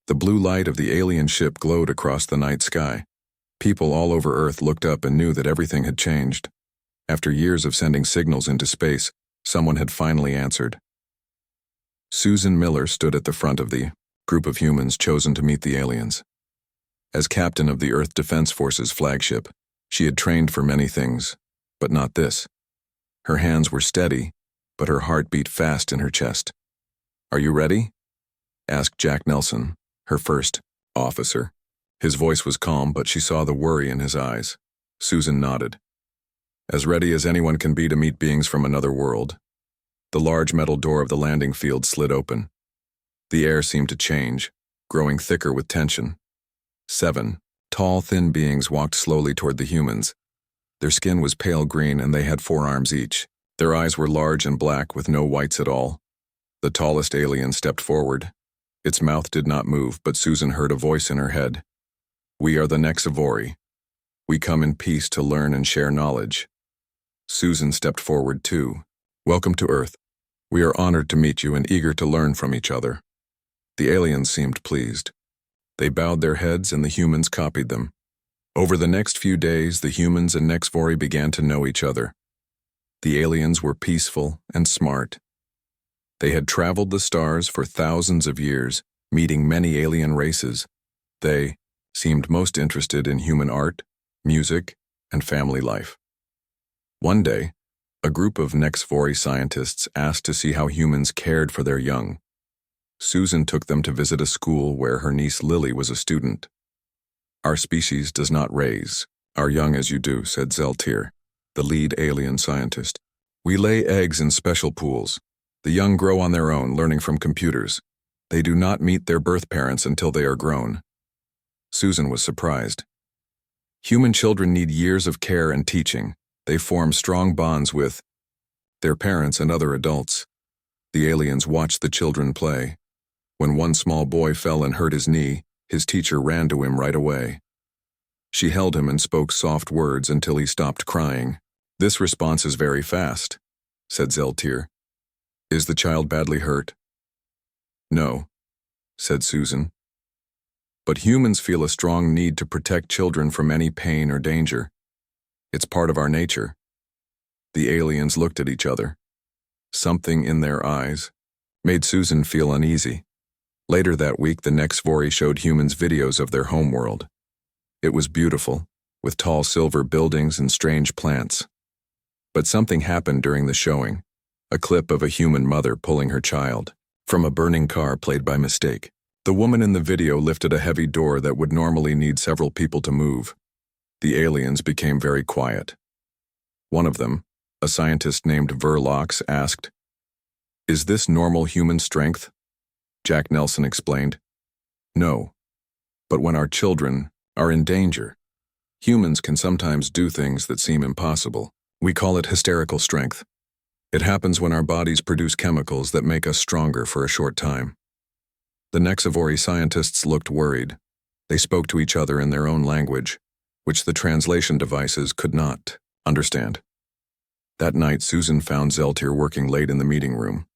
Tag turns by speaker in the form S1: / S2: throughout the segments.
S1: The blue light of the alien ship glowed across the night sky. People all over Earth looked up and knew that everything had changed. After years of sending signals into space, someone had finally answered. Susan Miller stood at the front of the group of humans chosen to meet the aliens. As captain of the Earth Defense Force's flagship, she had trained for many things, but not this. Her hands were steady, but her heart beat fast in her chest. "Are you ready?" asked Jack Nelson, her first officer. His voice was calm, but she saw the worry in his eyes. Susan nodded. "As ready as anyone can be to meet beings from another world." The large metal door of the landing field slid open. The air seemed to change, growing thicker with tension. 7 tall, thin beings walked slowly toward the humans. Their skin was pale green and they had 4 arms each. Their eyes were large and black with no whites at all. The tallest alien stepped forward. Its mouth did not move, but Susan heard a voice in her head. "We are the Nexivori. We come in peace to learn and share knowledge." Susan stepped forward too. "Welcome to Earth. We are honored to meet you and eager to learn from each other." The aliens seemed pleased. They bowed their heads and the humans copied them. Over the next few days, the humans and Nexivori began to know each other. The aliens were peaceful and smart. They had traveled the stars for thousands of years, meeting many alien races. They seemed most interested in human art, music, and family life. One day, a group of Nexivori scientists asked to see how humans cared for their young. Susan took them to visit a school where her niece Lily was a student. "Our species does not raise our young as you do," said Zeltir, the lead alien scientist. "We lay eggs in special pools. The young grow on their own, learning from computers. They do not meet their birth parents until they are grown." Susan was surprised. Human children need years of care and teaching. They form strong bonds with their parents and other adults. The aliens watched the children play. When one small boy fell and hurt his knee, his teacher ran to him right away. She held him and spoke soft words until he stopped crying. "This response is very fast," said Zeltir. "Is the child badly hurt?" "No," said Susan. "But humans feel a strong need to protect children from any pain or danger. It's part of our nature." The aliens looked at each other. Something in their eyes made Susan feel uneasy. Later that week, the Nexivori showed humans videos of their homeworld. It was beautiful, with tall silver buildings and strange plants. But something happened during the showing. A clip of a human mother pulling her child from a burning car played by mistake. The woman in the video lifted a heavy door that would normally need several people to move. The aliens became very quiet. One of them, a scientist named Verlox, asked, "Is this normal human strength?" Jack Nelson explained, "No. But when our children are in danger, humans can sometimes do things that seem impossible. We call it hysterical strength. It happens when our bodies produce chemicals that make us stronger for a short time." The Nexivori scientists looked worried. They spoke to each other in their own language, which the translation devices could not understand. That night, Susan found Zeltir working late in the meeting room.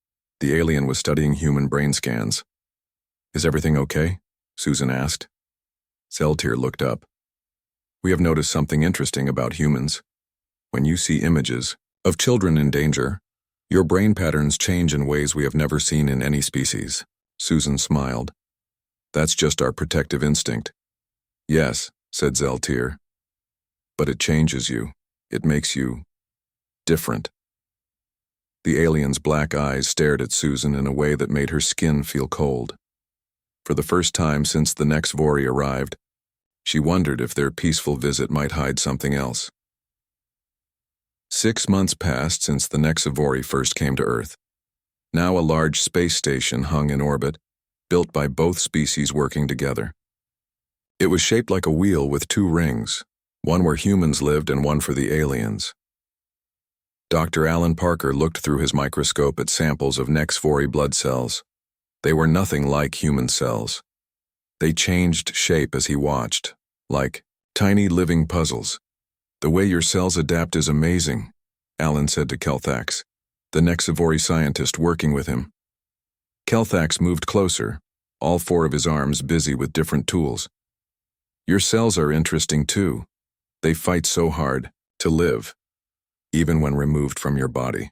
S1: The alien was studying human brain scans. "Is everything okay?" Susan asked. Zeltir looked up. "We have noticed something interesting about humans. When you see images of children in danger, your brain patterns change in ways we have never seen in any species." Susan smiled. "That's just our protective instinct." "Yes," said Zeltir. "But it changes you. It makes you different." The alien's black eyes stared at Susan in a way that made her skin feel cold. For the first time since the Nexivori arrived, she wondered if their peaceful visit might hide something else. 6 months passed since the Nexivori first came to Earth. Now a large space station hung in orbit, built by both species working together. It was shaped like a wheel with 2 rings, one where humans lived and one for the aliens. Dr. Alan Parker looked through his microscope at samples of Nexivori blood cells. They were nothing like human cells. They changed shape as he watched, like tiny living puzzles. "The way your cells adapt is amazing," Alan said to Kelthax, the Nexivori scientist working with him. Kelthax moved closer, all four of his arms busy with different tools. Your cells are interesting too. They fight so hard to live, even when removed from your body.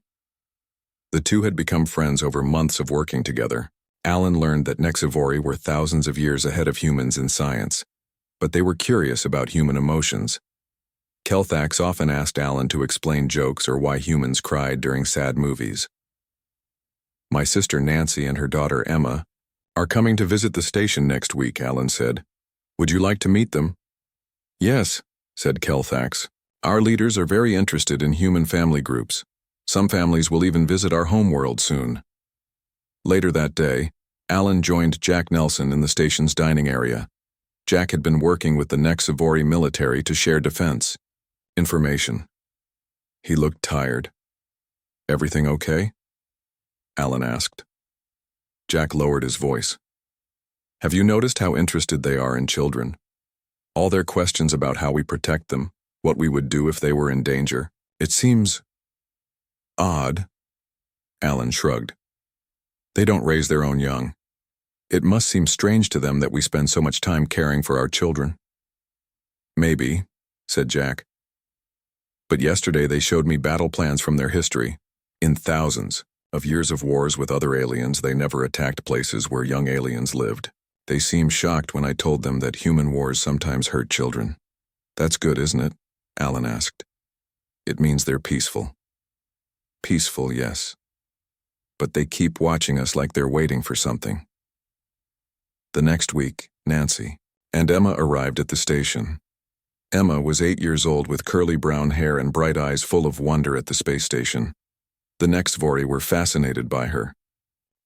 S1: The two had become friends over months of working together. Alan learned that Nexivori were thousands of years ahead of humans in science, but they were curious about human emotions. Kelthax often asked Alan to explain jokes or why humans cried during sad movies. My sister Nancy and her daughter Emma are coming to visit the station next week, Alan said. Would you like to meet them? Yes, said Kelthax. Our leaders are very interested in human family groups. Some families will even visit our homeworld soon. Later that day, Alan joined Jack Nelson in the station's dining area. Jack had been working with the Nexivori military to share defense information. He looked tired. Everything okay? Alan asked. Jack lowered his voice. Have you noticed how interested they are in children? All their questions about how we protect them, what we would do if they were in danger. It seems odd. Alan shrugged. They don't raise their own young. It must seem strange to them that we spend so much time caring for our children. Maybe, said Jack. But yesterday they showed me battle plans from their history. In thousands of years of wars with other aliens, they never attacked places where young aliens lived. They seemed shocked when I told them that human wars sometimes hurt children. That's good, isn't it? Alan asked. It means they're peaceful. Peaceful, yes. But they keep watching us like they're waiting for something. The next week, Nancy and Emma arrived at the station. Emma was 8 years old with curly brown hair and bright eyes full of wonder at the space station. The Nexivori were fascinated by her.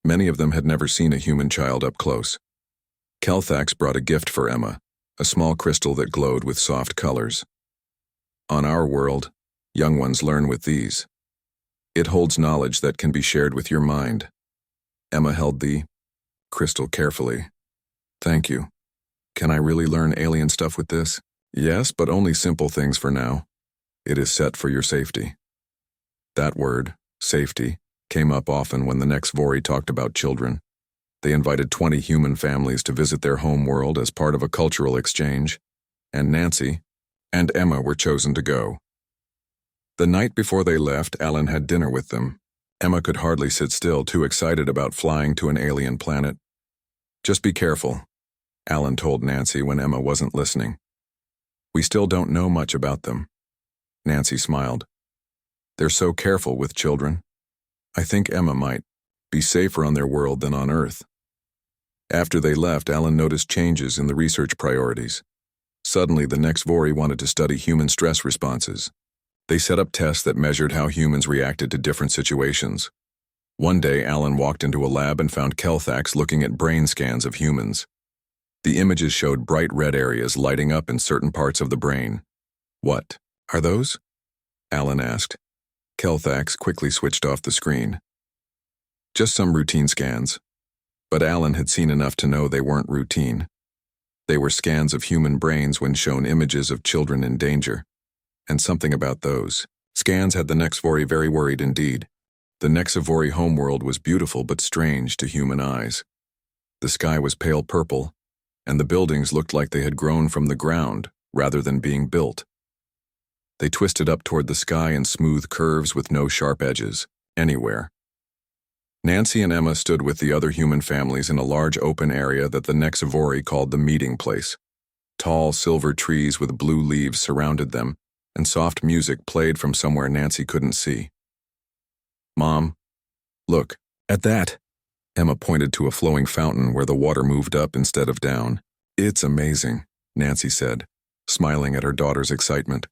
S1: Many of them had never seen a human child up close. Kelthax brought a gift for Emma, a small crystal that glowed with soft colors. On our world, young ones learn with these. It holds knowledge that can be shared with your mind. Emma held the crystal carefully. Thank you. Can I really learn alien stuff with this? Yes, but only simple things for now. It is set for your safety. That word, safety, came up often when the Nexivori talked about children. They invited 20 human families to visit their home world as part of a cultural exchange, and Nancy and Emma were chosen to go. The night before they left, Alan had dinner with them. Emma could hardly sit still, too excited about flying to an alien planet. Just be careful, Alan told Nancy when Emma wasn't listening. We still don't know much about them. Nancy smiled. They're so careful with children. I think Emma might be safer on their world than on Earth. After they left, Alan noticed changes in the research priorities. Suddenly, the Nexivori wanted to study human stress responses. They set up tests that measured how humans reacted to different situations. One day, Alan walked into a lab and found Kelthax looking at brain scans of humans. The images showed bright red areas lighting up in certain parts of the brain. What are those? Alan asked. Kelthax quickly switched off the screen. Just some routine scans. But Alan had seen enough to know they weren't routine. They were scans of human brains when shown images of children in danger. And something about those scans had the Nexivori very worried indeed. The Nexivori homeworld was beautiful but strange to human eyes. The sky was pale purple, and the buildings looked like they had grown from the ground rather than being built. They twisted up toward the sky in smooth curves with no sharp edges, anywhere. Nancy and Emma stood with the other human families in a large open area that the Nexivori called the meeting place. Tall silver trees with blue leaves surrounded them, and soft music played from somewhere Nancy couldn't see. Mom, look at that. Emma pointed to a flowing fountain where the water moved up instead of down. It's amazing, Nancy said, smiling at her daughter's excitement.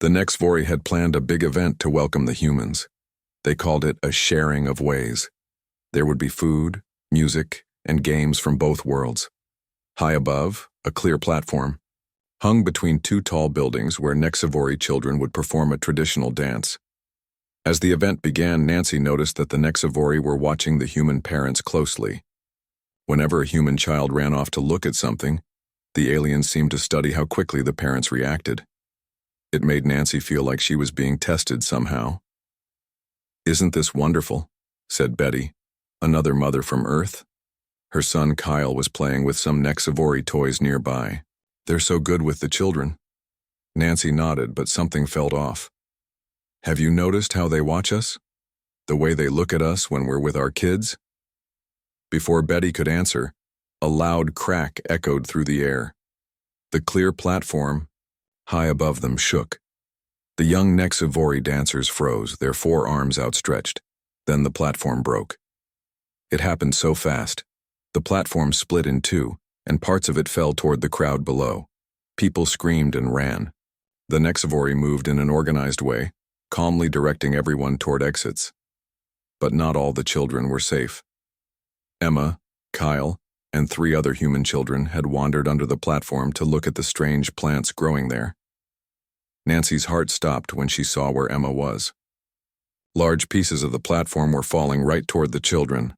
S1: The Nexivori had planned a big event to welcome the humans. They called it a sharing of ways. There would be food, music, and games from both worlds. High above, a clear platform, hung between two tall buildings where Nexivori children would perform a traditional dance. As the event began, Nancy noticed that the Nexivori were watching the human parents closely. Whenever a human child ran off to look at something, the aliens seemed to study how quickly the parents reacted. It made Nancy feel like she was being tested somehow. Isn't this wonderful? Said Betty, another mother from Earth. Her son Kyle was playing with some Nexivori toys nearby. "They're so good with the children." Nancy nodded, but something felt off. "Have you noticed how they watch us? The way they look at us when we're with our kids?" Before Betty could answer, a loud crack echoed through the air. The clear platform, high above them, shook. The young Nexivori dancers froze, their forearms outstretched. Then the platform broke. It happened so fast. The platform split in two, and parts of it fell toward the crowd below. People screamed and ran. The Nexivori moved in an organized way, calmly directing everyone toward exits. But not all the children were safe. Emma, Kyle, and 3 other human children had wandered under the platform to look at the strange plants growing there. Nancy's heart stopped when she saw where Emma was. Large pieces of the platform were falling right toward the children.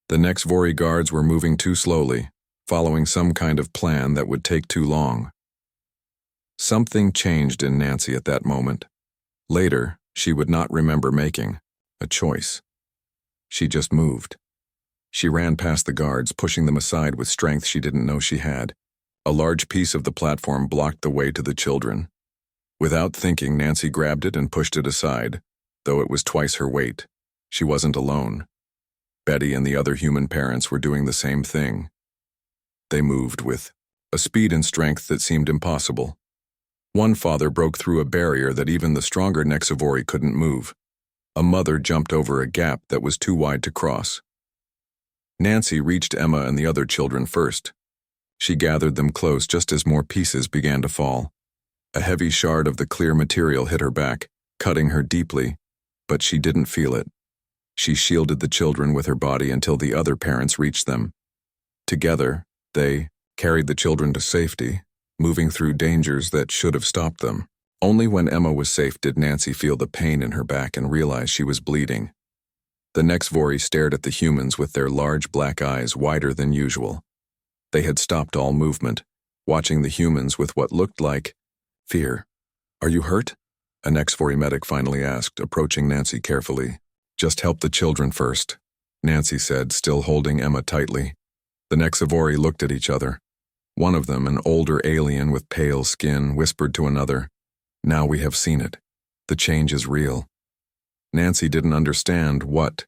S1: The Nexivori guards were moving too slowly, following some kind of plan that would take too long. Something changed in Nancy at that moment. Later, she would not remember making a choice. She just moved. She ran past the guards, pushing them aside with strength she didn't know she had. A large piece of the platform blocked the way to the children. Without thinking, Nancy grabbed it and pushed it aside, though it was twice her weight. She wasn't alone. Betty and the other human parents were doing the same thing. They moved with a speed and strength that seemed impossible. One father broke through a barrier that even the stronger Nexivori couldn't move. A mother jumped over a gap that was too wide to cross. Nancy reached Emma and the other children first. She gathered them close just as more pieces began to fall. A heavy shard of the clear material hit her back, cutting her deeply, but she didn't feel it. She shielded the children with her body until the other parents reached them. Together, they carried the children to safety, moving through dangers that should have stopped them. Only when Emma was safe did Nancy feel the pain in her back and realize she was bleeding. The Nexivori stared at the humans with their large black eyes wider than usual. They had stopped all movement, watching the humans with what looked like fear. "Are you hurt?" a Nexivori medic finally asked, approaching Nancy carefully. "Just help the children first," Nancy said, still holding Emma tightly. The Nexivori looked at each other. One of them, an older alien with pale skin, whispered to another, "Now we have seen it. The change is real." Nancy didn't understand what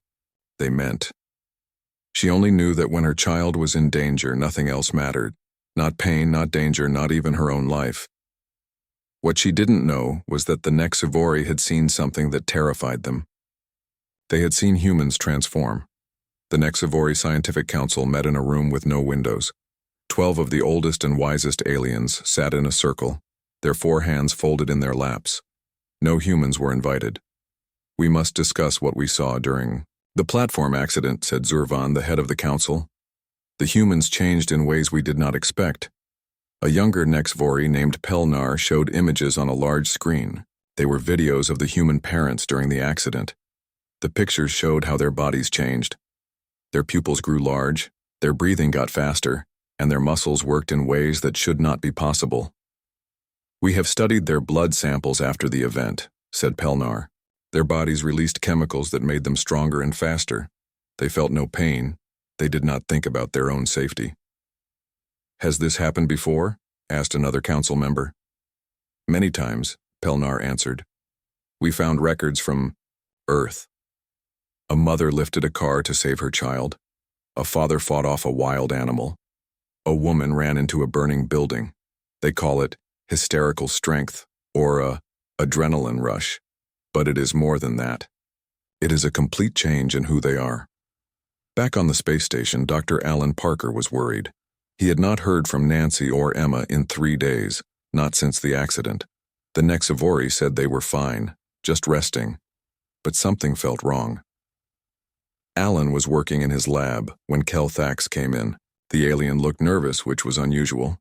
S1: they meant. She only knew that when her child was in danger, nothing else mattered. Not pain, not danger, not even her own life. What she didn't know was that the Nexivori had seen something that terrified them. They had seen humans transform. The Nexivori Scientific Council met in a room with no windows. 12 of the oldest and wisest aliens sat in a circle, their 4 hands folded in their laps. No humans were invited. "We must discuss what we saw during the platform accident," said Zurvan, the head of the council. "The humans changed in ways we did not expect." A younger Nexivori named Pelnar showed images on a large screen. They were videos of the human parents during the accident. The pictures showed how their bodies changed. Their pupils grew large, their breathing got faster, and their muscles worked in ways that should not be possible. "We have studied their blood samples after the event," said Pelnar. "Their bodies released chemicals that made them stronger and faster. They felt no pain. They did not think about their own safety." "Has this happened before?" asked another council member. "Many times," Pelnar answered. "We found records from Earth. A mother lifted a car to save her child. A father fought off a wild animal. A woman ran into a burning building. They call it hysterical strength or a adrenaline rush. But it is more than that. It is a complete change in who they are." Back on the space station, Dr. Alan Parker was worried. He had not heard from Nancy or Emma in 3 days, not since the accident. The Nexivori said they were fine, just resting. But something felt wrong. Alan was working in his lab when Kel Thax came in. The alien looked nervous, which was unusual.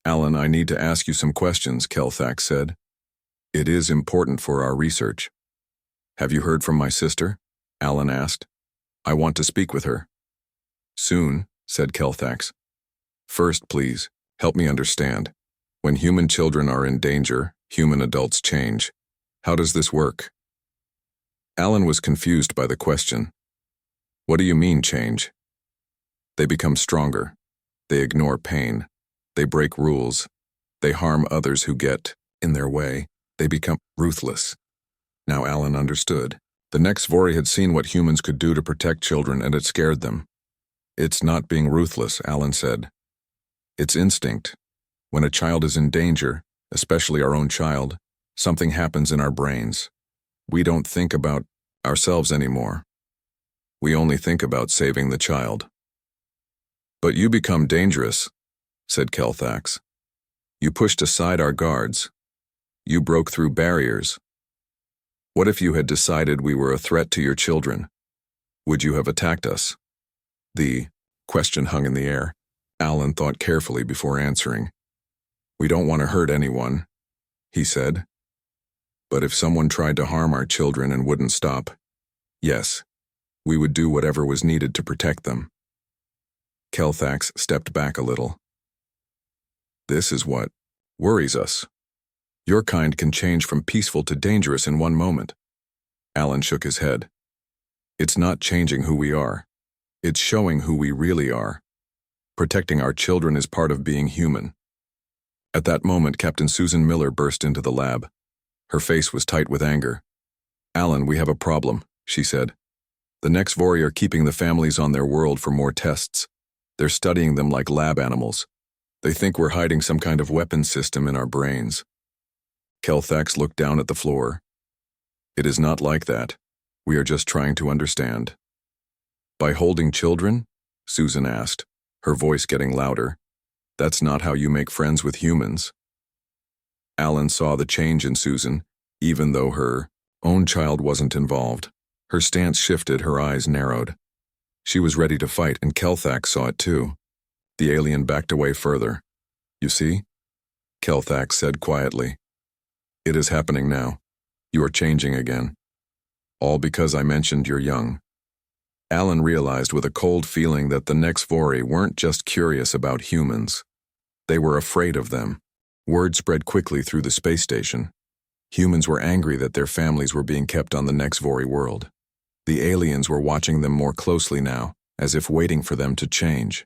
S1: "Alan, I need to ask you some questions," Kel Thax said. "It is important for our research." "Have you heard from my sister?" Alan asked. "I want to speak with her." "Soon," said Kel Thax. "First, please, help me understand. When human children are in danger, human adults change. How does this work?" Alan was confused by the question. "What do you mean, change?" They become stronger. They ignore pain. They break rules. They harm others who get in their way. They become ruthless. Now Alan understood. The next Vori had seen what humans could do to protect children, and it scared them. It's not being ruthless, Alan said. It's instinct. When a child is in danger, especially our own child, something happens in our brains. We don't think about ourselves anymore. We only think about saving the child. But you become dangerous, said Kelthax. You pushed aside our guards. You broke through barriers. What if you had decided we were a threat to your children? Would you have attacked us? The question hung in the air. Alan thought carefully before answering. We don't want to hurt anyone, he said. But if someone tried to harm our children and wouldn't stop, yes, we would do whatever was needed to protect them. Kelthax stepped back a little. This is what worries us. Your kind can change from peaceful to dangerous in one moment. Alan shook his head. It's not changing who we are. It's showing who we really are. Protecting our children is part of being human. At that moment, Captain Susan Miller burst into the lab. Her face was tight with anger. Alan, we have a problem, she said. The next Vori are keeping the families on their world for more tests. They're studying them like lab animals. They think we're hiding some kind of weapon system in our brains. Kelthax looked down at the floor. It is not like that. We are just trying to understand. By holding children? Susan asked, her voice getting louder. That's not how you make friends with humans. Alan saw the change in Susan, even though her own child wasn't involved. Her stance shifted, her eyes narrowed. She was ready to fight, and Kelthax saw it too. The alien backed away further. You see? Kelthax said quietly. It is happening now. You are changing again. All because I mentioned you're young. Alan realized with a cold feeling that the next Vori weren't just curious about humans. They were afraid of them. Word spread quickly through the space station. Humans were angry that their families were being kept on the next Vori world. The aliens were watching them more closely now, as if waiting for them to change.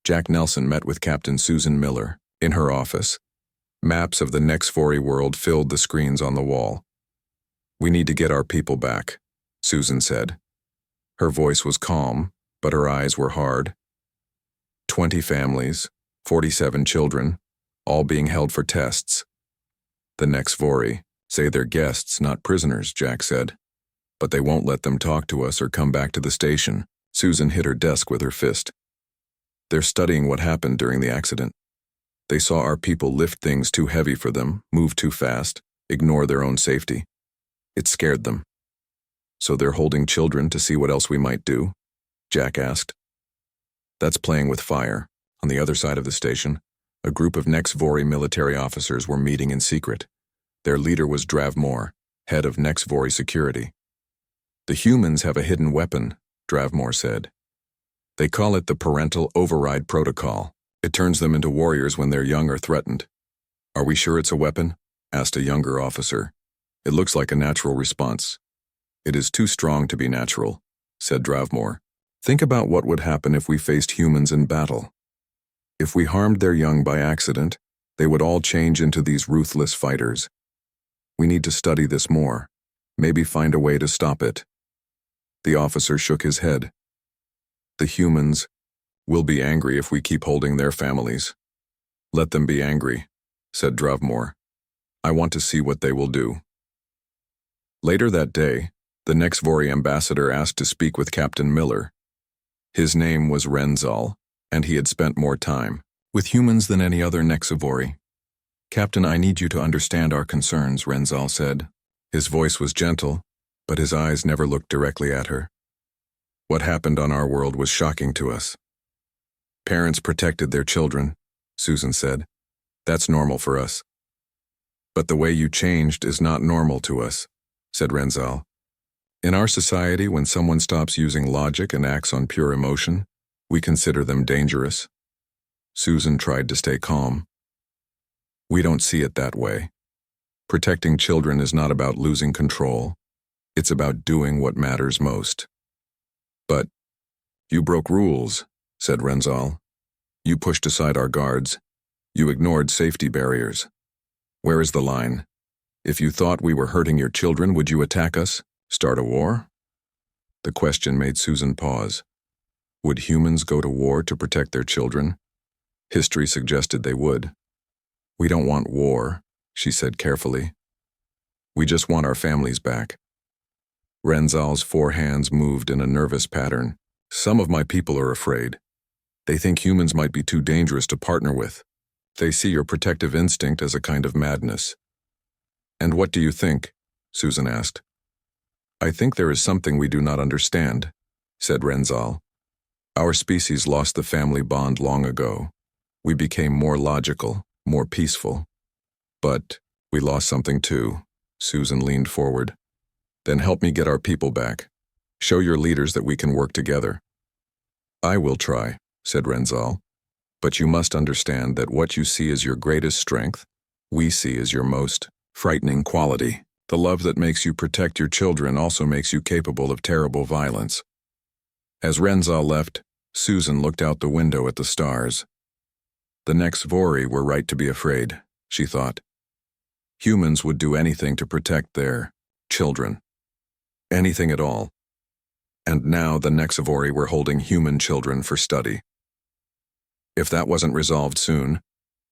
S1: Jack Nelson met with Captain Susan Miller in her office. Maps of the next Vori world filled the screens on the wall. We need to get our people back, Susan said. Her voice was calm, but her eyes were hard. 20 families, 47 children, all being held for tests. The next Vori say they're guests, not prisoners, Jack said. But they won't let them talk to us or come back to the station. Susan hit her desk with her fist. They're studying what happened during the accident. They saw our people lift things too heavy for them, move too fast, ignore their own safety. It scared them. So they're holding children to see what else we might do? Jack asked. That's playing with fire. On the other side of the station, a group of Next Vori military officers were meeting in secret. Their leader was Dravmore, head of Next Vori security. The humans have a hidden weapon, Dravmore said. They call it the Parental Override Protocol. It turns them into warriors when they're young or threatened. Are we sure it's a weapon? Asked a younger officer. It looks like a natural response. It is too strong to be natural, said Dravmore. Think about what would happen if we faced humans in battle. If we harmed their young by accident, they would all change into these ruthless fighters. We need to study this more. Maybe find a way to stop it. The officer shook his head. The humans will be angry if we keep holding their families. Let them be angry, said Dravmore. I want to see what they will do. Later that day, the next Vori ambassador asked to speak with Captain Miller. His name was Renzal, and he had spent more time with humans than any other Nexivori. Captain, I need you to understand our concerns, Renzal said. His voice was gentle, but his eyes never looked directly at her. What happened on our world was shocking to us. Parents protected their children, Susan said. That's normal for us. But the way you changed is not normal to us, said Renzal. In our society, when someone stops using logic and acts on pure emotion, we consider them dangerous. Susan tried to stay calm. We don't see it that way. Protecting children is not about losing control. It's about doing what matters most. But you broke rules, said Renzal. You pushed aside our guards. You ignored safety barriers. Where is the line? If you thought we were hurting your children, would you attack us? Start a war? The question made Susan pause. Would humans go to war to protect their children? History suggested they would. We don't want war, she said carefully. We just want our families back. Renzal's 4 hands moved in a nervous pattern. Some of my people are afraid. They think humans might be too dangerous to partner with. They see your protective instinct as a kind of madness. And what do you think? Susan asked. I think there is something we do not understand, said Renzal. Our species lost the family bond long ago. We became more logical, more peaceful. But we lost something too. Susan leaned forward. Then help me get our people back. Show your leaders that we can work together. I will try, said Renzal. But you must understand that what you see as your greatest strength, we see as your most frightening quality. The love that makes you protect your children also makes you capable of terrible violence. As Renzal left, Susan looked out the window at the stars. The Nexvori were right to be afraid, she thought. Humans would do anything to protect their children. Anything at all. And now the Nexvori were holding human children for study. If that wasn't resolved soon,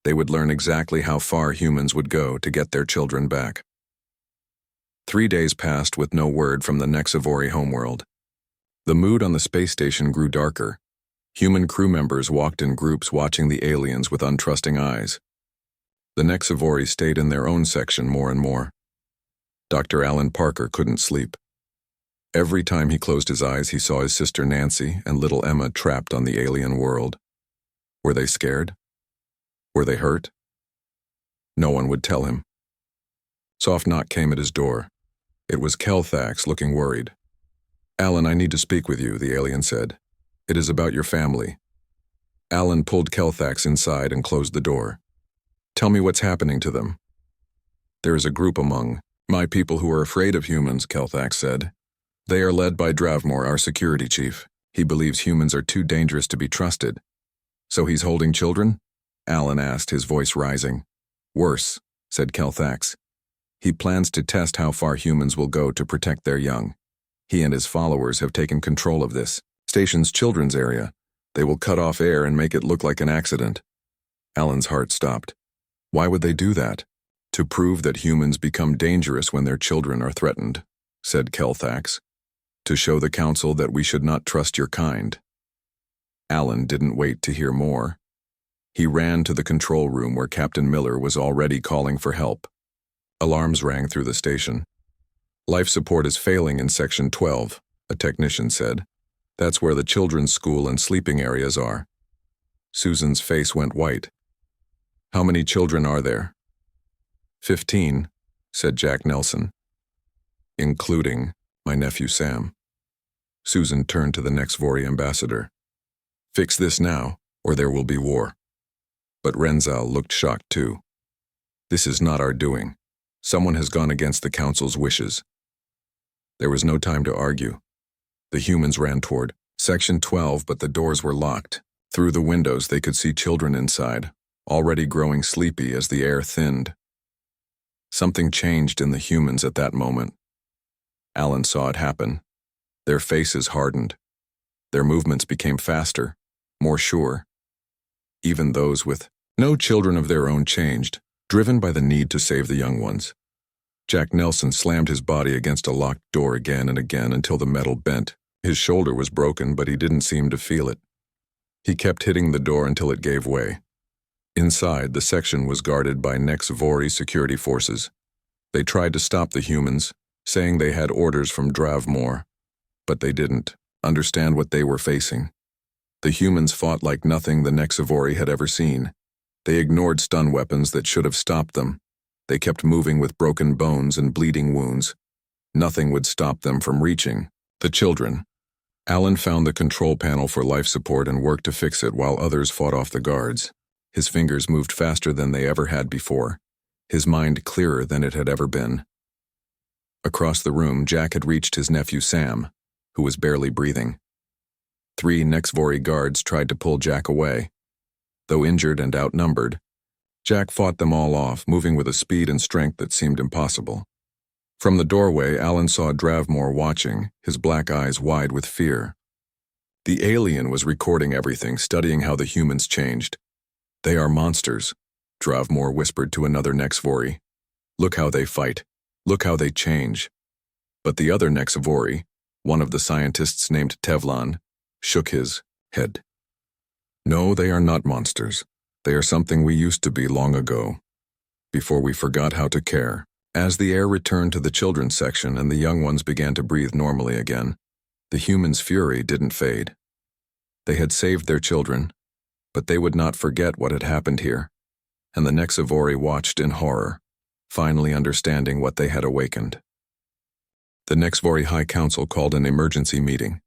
S1: they would learn exactly how far humans would go to get their children back. 3 days passed with no word from the Nexvori homeworld. The mood on the space station grew darker. Human crew members walked in groups watching the aliens with untrusting eyes. The Nexvori stayed in their own section more and more. Dr. Alan Parker couldn't sleep. Every time he closed his eyes, he saw his sister Nancy and little Emma trapped on the alien world. Were they scared? Were they hurt? No one would tell him. Soft knock came at his door. It was Kelthax, looking worried. Alan, I need to speak with you, the alien said. It is about your family. Alan pulled Kelthax inside and closed the door. Tell me what's happening to them. There is a group among my people who are afraid of humans, Kelthax said. They are led by Dravmor, our security chief. He believes humans are too dangerous to be trusted. So he's holding children? Alan asked, his voice rising. Worse, said Kelthax. He plans to test how far humans will go to protect their young. He and his followers have taken control of this station's children's area. They will cut off air and make it look like an accident. Alan's heart stopped. Why would they do that? To prove that humans become dangerous when their children are threatened, said Kelthax. To show the council that we should not trust your kind. Alan didn't wait to hear more. He ran to the control room where Captain Miller was already calling for help. Alarms rang through the station. Life support is failing in Section 12, a technician said. That's where the children's school and sleeping areas are. Susan's face went white. How many children are there? 15, said Jack Nelson. Including my nephew Sam. Susan turned to the Nexvori ambassador. Fix this now, or there will be war. But Renzal looked shocked too. This is not our doing. Someone has gone against the council's wishes. There was no time to argue. The humans ran toward Section 12, but the doors were locked. Through the windows they could see children inside, already growing sleepy as the air thinned. Something changed in the humans at that moment. Alan saw it happen. Their faces hardened. Their movements became faster, more sure. Even those with no children of their own changed, driven by the need to save the young ones. Jack Nelson slammed his body against a locked door again and again until the metal bent. His shoulder was broken, but he didn't seem to feel it. He kept hitting the door until it gave way. Inside, the section was guarded by Nexvori security forces. They tried to stop the humans, saying they had orders from Dravmor, but they didn't understand what they were facing. The humans fought like nothing the Nexvori had ever seen. They ignored stun weapons that should have stopped them. They kept moving with broken bones and bleeding wounds. Nothing would stop them from reaching the children. Alan found the control panel for life support and worked to fix it while others fought off the guards. His fingers moved faster than they ever had before, his mind clearer than it had ever been. Across the room, Jack had reached his nephew Sam, who was barely breathing. 3 Nexvori guards tried to pull Jack away. Though injured and outnumbered, Jack fought them all off, moving with a speed and strength that seemed impossible. From the doorway, Alan saw Dravmore watching, his black eyes wide with fear. The alien was recording everything, studying how the humans changed. "They are monsters," Dravmore whispered to another Nexvori. "Look how they fight. Look how they change." But the other Nexvori, one of the scientists named Tevlan, shook his head. "No, they are not monsters. They are something we used to be long ago, before we forgot how to care." As the air returned to the children's section and the young ones began to breathe normally again, the humans' fury didn't fade. They had saved their children, but they would not forget what had happened here, and the Nexvori watched in horror, finally understanding what they had awakened. The Nexvori High Council called an emergency meeting.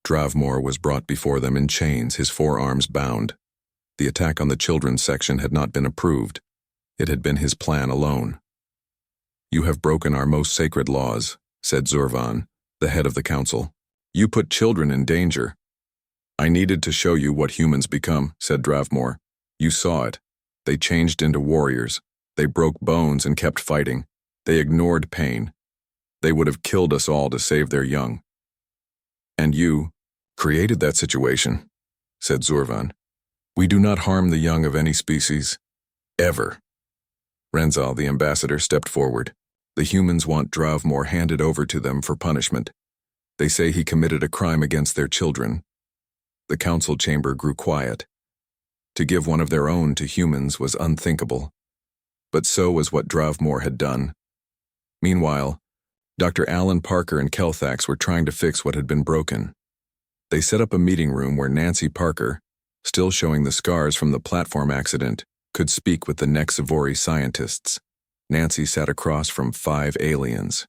S1: Dravmore was brought before them in chains, his forearms bound. The attack on the children's section had not been approved. It had been his plan alone. "You have broken our most sacred laws," said Zurvan, the head of the council. "You put children in danger." "I needed to show you what humans become," said Dravmore. "You saw it. They changed into warriors. They broke bones and kept fighting. They ignored pain. They would have killed us all to save their young. And you created that situation," said Zurvan. "We do not harm the young of any species. Ever." Renzal, the ambassador, stepped forward. "The humans want Dravmore handed over to them for punishment. They say he committed a crime against their children." The council chamber grew quiet. To give one of their own to humans was unthinkable. But so was what Dravmore had done. Meanwhile, Dr. Alan Parker and Kelthax were trying to fix what had been broken. They set up a meeting room where Nancy Parker, still showing the scars from the platform accident, could speak with the Nexvori scientists. Nancy sat across from 5 aliens.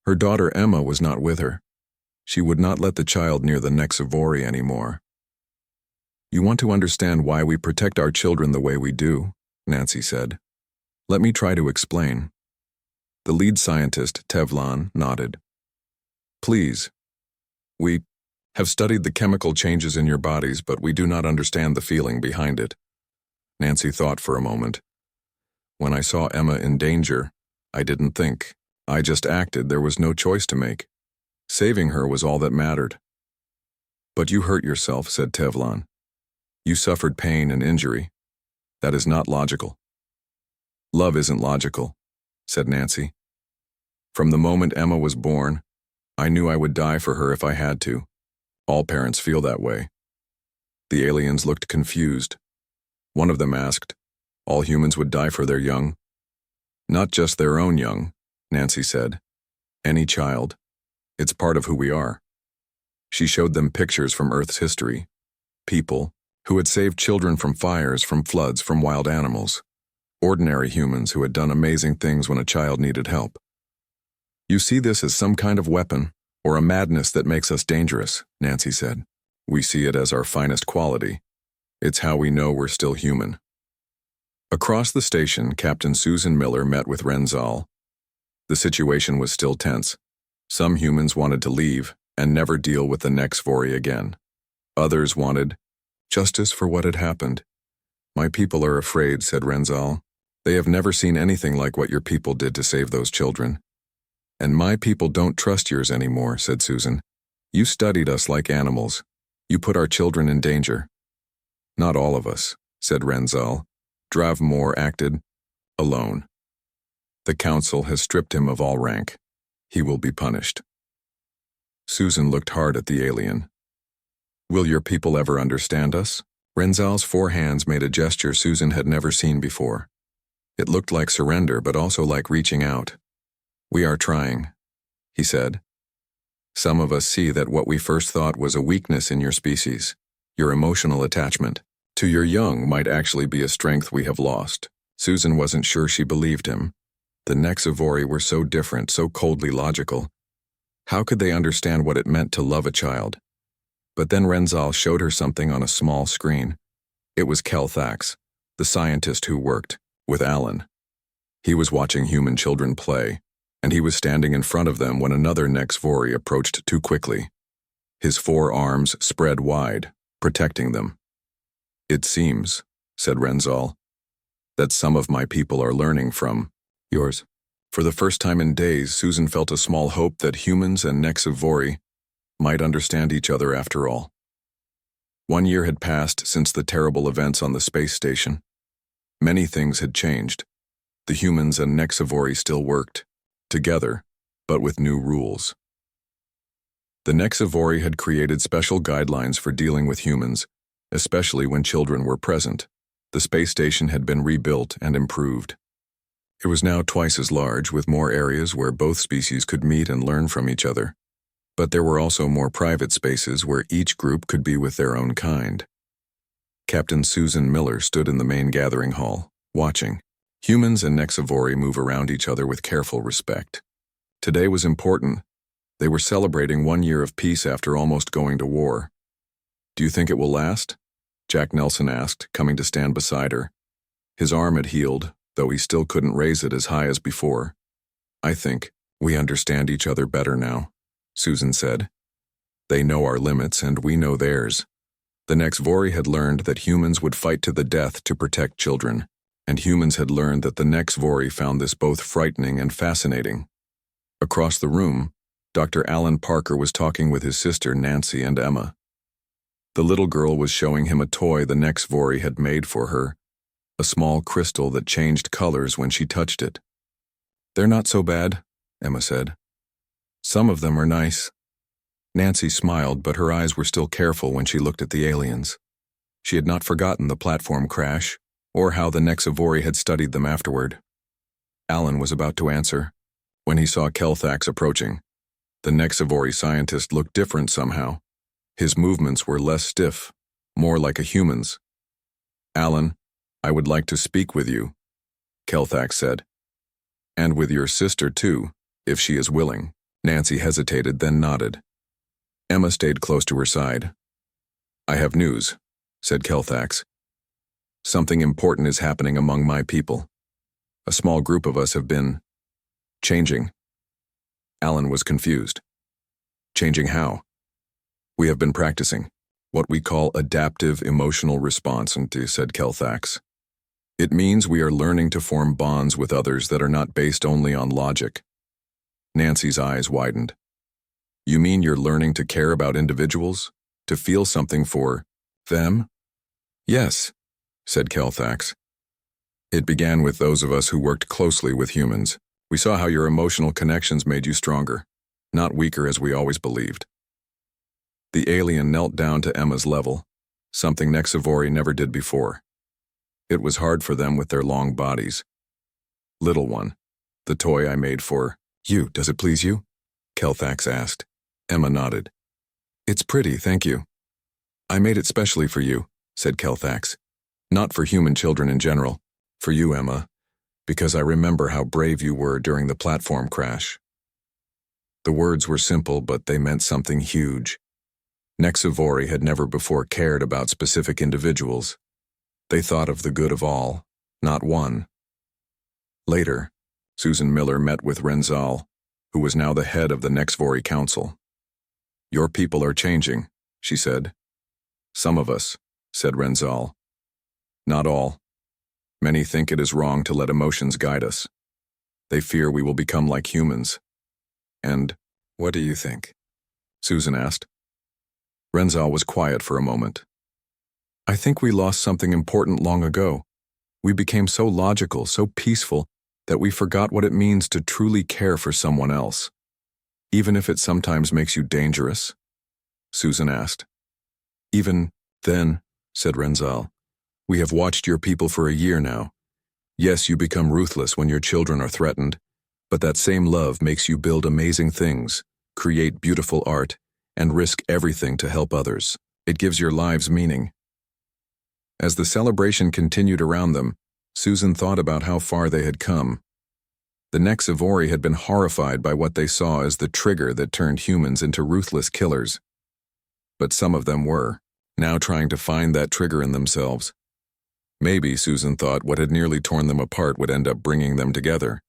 S1: Her daughter Emma was not with her. She would not let the child near the Nexvori anymore. "You want to understand why we protect our children the way we do," Nancy said. "Let me try to explain." The lead scientist, Tevlan, nodded. "Please. We have studied the chemical changes in your bodies, but we do not understand the feeling behind it." Nancy thought for a moment. "When I saw Emma in danger, I didn't think. I just acted. There was no choice to make. Saving her was all that mattered." "But you hurt yourself," said Tevlan. "You suffered pain and injury. That is not logical." "Love isn't logical," said Nancy. "From the moment Emma was born, I knew I would die for her if I had to. All parents feel that way." The aliens looked confused. One of them asked, "All humans would die for their young?" "Not just their own young," Nancy said. "Any child. It's part of who we are." She showed them pictures from Earth's history. People who had saved children from fires, from floods, from wild animals. Ordinary humans who had done amazing things when a child needed help. "You see this as some kind of weapon, or a madness that makes us dangerous," Nancy said. "We see it as our finest quality. It's how we know we're still human." Across the station, Captain Susan Miller met with Renzal. The situation was still tense. Some humans wanted to leave and never deal with the Nexvori again. Others wanted justice for what had happened. "My people are afraid," said Renzal. "They have never seen anything like what your people did to save those children." "And my people don't trust yours anymore," said Susan. "You studied us like animals. You put our children in danger." "Not all of us," said Renzal. "Dravmore acted alone. The council has stripped him of all rank. He will be punished." Susan looked hard at the alien. "Will your people ever understand us?" Renzal's 4 hands made a gesture Susan had never seen before. It looked like surrender, but also like reaching out. "We are trying," he said. "Some of us see that what we first thought was a weakness in your species, your emotional attachment to your young, might actually be a strength we have lost." Susan wasn't sure she believed him. The Nexvori were so different, so coldly logical. How could they understand what it meant to love a child? But then Renzal showed her something on a small screen. It was Kelthax, the scientist who worked with Alan. He was watching human children play, and he was standing in front of them when another Nexvori approached too quickly. his 4 arms spread wide, protecting them. "It seems," said Renzal, "that some of my people are learning from yours." For the first time in days, Susan felt a small hope that humans and Nexivori might understand each other after all. 1 year had passed since the terrible events on the space station. Many things had changed. The humans and Nexivori still worked, together, but with new rules. The Nexivori had created special guidelines for dealing with humans, especially when children were present. The space station had been rebuilt and improved. It was now twice as large, with more areas where both species could meet and learn from each other. But there were also more private spaces where each group could be with their own kind. Captain Susan Miller stood in the main gathering hall, watching. Humans and Nexivori move around each other with careful respect. Today was important. They were celebrating 1 year of peace after almost going to war. "Do you think it will last?" Jack Nelson asked, coming to stand beside her. His arm had healed, though he still couldn't raise it as high as before. "I think we understand each other better now," Susan said. "They know our limits and we know theirs." The Nexivori had learned that humans would fight to the death to protect children, and humans had learned that the Nexivori found this both frightening and fascinating. Across the room, Dr. Alan Parker was talking with his sister Nancy and Emma. The little girl was showing him a toy the Nexivori had made for her, a small crystal that changed colors when she touched it. "They're not so bad," Emma said. "Some of them are nice." Nancy smiled, but her eyes were still careful when she looked at the aliens. She had not forgotten the platform crash, or how the Nexivori had studied them afterward. Alan was about to answer, when he saw Kelthax approaching. The Nexivori scientist looked different somehow. His movements were less stiff, more like a human's. "Alan, I would like to speak with you," Kelthax said. "And with your sister too, if she is willing." Nancy hesitated, then nodded. Emma stayed close to her side. "I have news," said Kelthax. "Something important is happening among my people. A small group of us have been changing." Alan was confused. "Changing how?" "We have been practicing what we call adaptive emotional response," said Kelthax. "It means we are learning to form bonds with others that are not based only on logic." Nancy's eyes widened. "You mean you're learning to care about individuals? To feel something for them?" "Yes," said Kelthax. "It began with those of us who worked closely with humans. We saw how your emotional connections made you stronger, not weaker as we always believed." The alien knelt down to Emma's level, something Nexivori never did before. It was hard for them with their long bodies. "Little one, the toy I made for you, does it please you?" Kelthax asked. Emma nodded. "It's pretty, thank you." "I made it specially for you," said Kelthax. "Not for human children in general. For you, Emma, because I remember how brave you were during the platform crash." The words were simple, but they meant something huge. Nexivori had never before cared about specific individuals. They thought of the good of all, not one. Later, Susan Miller met with Renzal, who was now the head of the Nexivori Council. "Your people are changing," she said. "Some of us," said Renzal. "Not all. Many think it is wrong to let emotions guide us. They fear we will become like humans." "And what do you think?" Susan asked. Renzal was quiet for a moment. "I think we lost something important long ago. We became so logical, so peaceful, that we forgot what it means to truly care for someone else, even if it sometimes makes you dangerous," Susan asked. "Even then," said Renzal, "we have watched your people for a year now. Yes, you become ruthless when your children are threatened, but that same love makes you build amazing things, create beautiful art, and risk everything to help others. It gives your lives meaning." As the celebration continued around them, Susan thought about how far they had come. The Nexivori had been horrified by what they saw as the trigger that turned humans into ruthless killers. But some of them were, now trying to find that trigger in themselves. Maybe, Susan thought, what had nearly torn them apart would end up bringing them together.